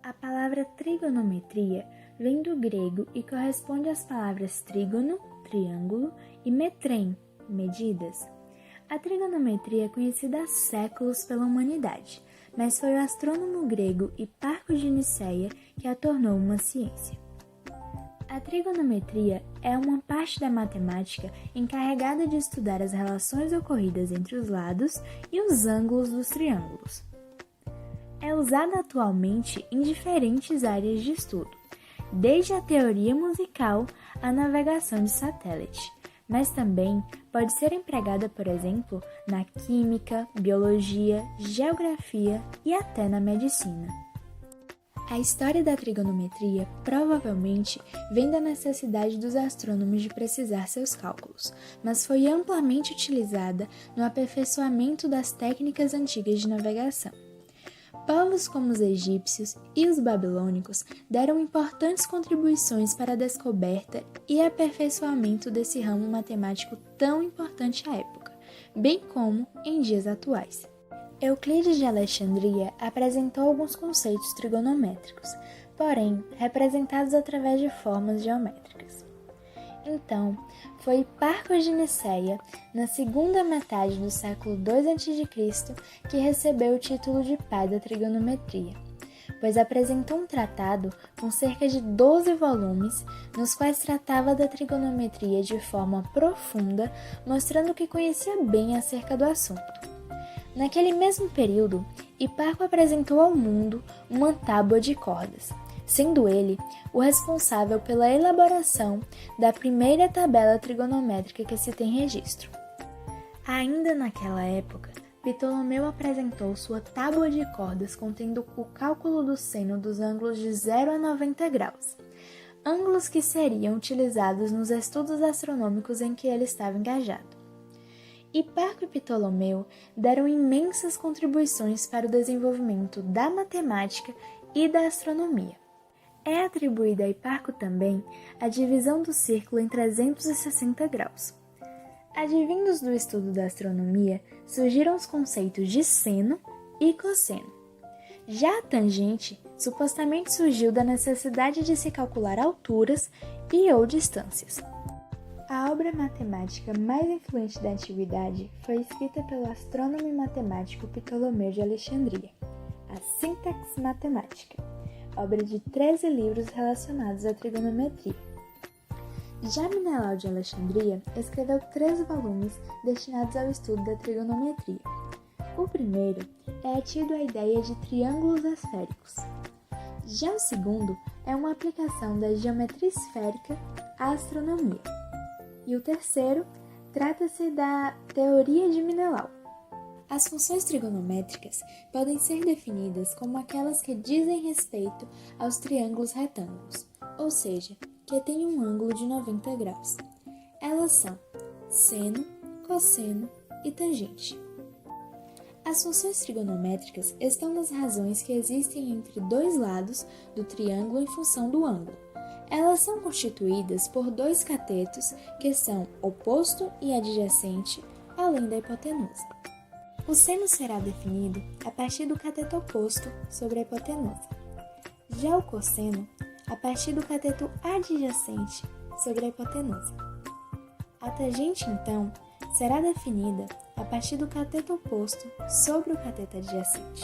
A palavra trigonometria vem do grego e corresponde às palavras trígono, triângulo, e metrém, medidas. A trigonometria é conhecida há séculos pela humanidade, mas foi o astrônomo grego Hiparco de Niceia que a tornou uma ciência. A trigonometria é uma parte da matemática encarregada de estudar as relações ocorridas entre os lados e os ângulos dos triângulos. É usada atualmente em diferentes áreas de estudo, desde a teoria musical à navegação de satélite, mas também pode ser empregada, por exemplo, na química, biologia, geografia e até na medicina. A história da trigonometria provavelmente vem da necessidade dos astrônomos de precisar seus cálculos, mas foi amplamente utilizada no aperfeiçoamento das técnicas antigas de navegação. Povos como os egípcios e os babilônicos deram importantes contribuições para a descoberta e aperfeiçoamento desse ramo matemático tão importante à época, bem como em dias atuais. Euclides de Alexandria apresentou alguns conceitos trigonométricos, porém representados através de formas geométricas. Então, foi Hiparco de Niceia, na segunda metade do século II a.C., que recebeu o título de pai da trigonometria, pois apresentou um tratado com cerca de 12 volumes, nos quais tratava da trigonometria de forma profunda, mostrando que conhecia bem acerca do assunto. Naquele mesmo período, Hiparco apresentou ao mundo uma tábua de cordas, sendo ele o responsável pela elaboração da primeira tabela trigonométrica que se tem registro. Ainda naquela época, Ptolomeu apresentou sua tábua de cordas contendo o cálculo do seno dos ângulos de 0 a 90 graus, ângulos que seriam utilizados nos estudos astronômicos em que ele estava engajado. Hiparco e Ptolomeu deram imensas contribuições para o desenvolvimento da matemática e da astronomia. É atribuída a Hiparco também a divisão do círculo em 360 graus. Advindos do estudo da astronomia, surgiram os conceitos de seno e cosseno. Já a tangente supostamente surgiu da necessidade de se calcular alturas e ou distâncias. A obra matemática mais influente da antiguidade foi escrita pelo astrônomo e matemático Ptolomeu de Alexandria, a Sintax Mathematica, obra de 13 livros relacionados à trigonometria. Já Menelau de Alexandria escreveu 13 volumes destinados ao estudo da trigonometria. O primeiro é tido a ideia de triângulos esféricos. Já o segundo é uma aplicação da geometria esférica à astronomia. E o terceiro trata-se da teoria de Menelau. As funções trigonométricas podem ser definidas como aquelas que dizem respeito aos triângulos retângulos, ou seja, que têm um ângulo de 90 graus. Elas são seno, cosseno e tangente. As funções trigonométricas estão nas razões que existem entre dois lados do triângulo em função do ângulo. Elas são constituídas por dois catetos que são oposto e adjacente, além da hipotenusa. O seno será definido a partir do cateto oposto sobre a hipotenusa. Já o cosseno, a partir do cateto adjacente sobre a hipotenusa. A tangente, então, será definida a partir do cateto oposto sobre o cateto adjacente.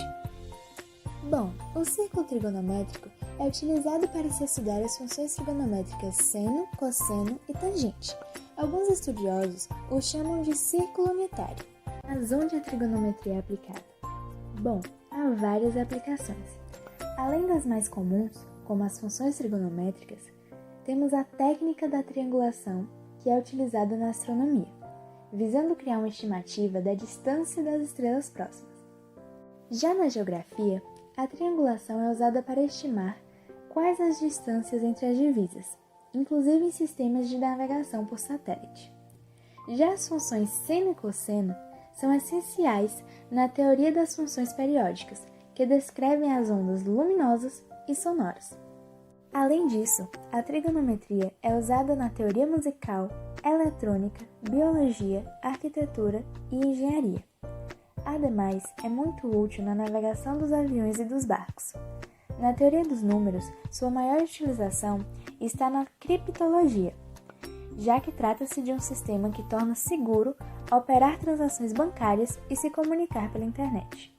Bom, o círculo trigonométrico é utilizado para se estudar as funções trigonométricas seno, cosseno e tangente. Alguns estudiosos o chamam de círculo unitário. Mas onde a trigonometria é aplicada? Bom, há várias aplicações. Além das mais comuns, como as funções trigonométricas, temos a técnica da triangulação, que é utilizada na astronomia, visando criar uma estimativa da distância das estrelas próximas. Já na geografia, a triangulação é usada para estimar quais as distâncias entre as divisas, inclusive em sistemas de navegação por satélite. Já as funções seno e cosseno são essenciais na teoria das funções periódicas, que descrevem as ondas luminosas e sonoras. Além disso, a trigonometria é usada na teoria musical, eletrônica, biologia, arquitetura e engenharia. Ademais, é muito útil na navegação dos aviões e dos barcos. Na teoria dos números, sua maior utilização está na criptologia, já que trata-se de um sistema que torna seguro operar transações bancárias e se comunicar pela internet.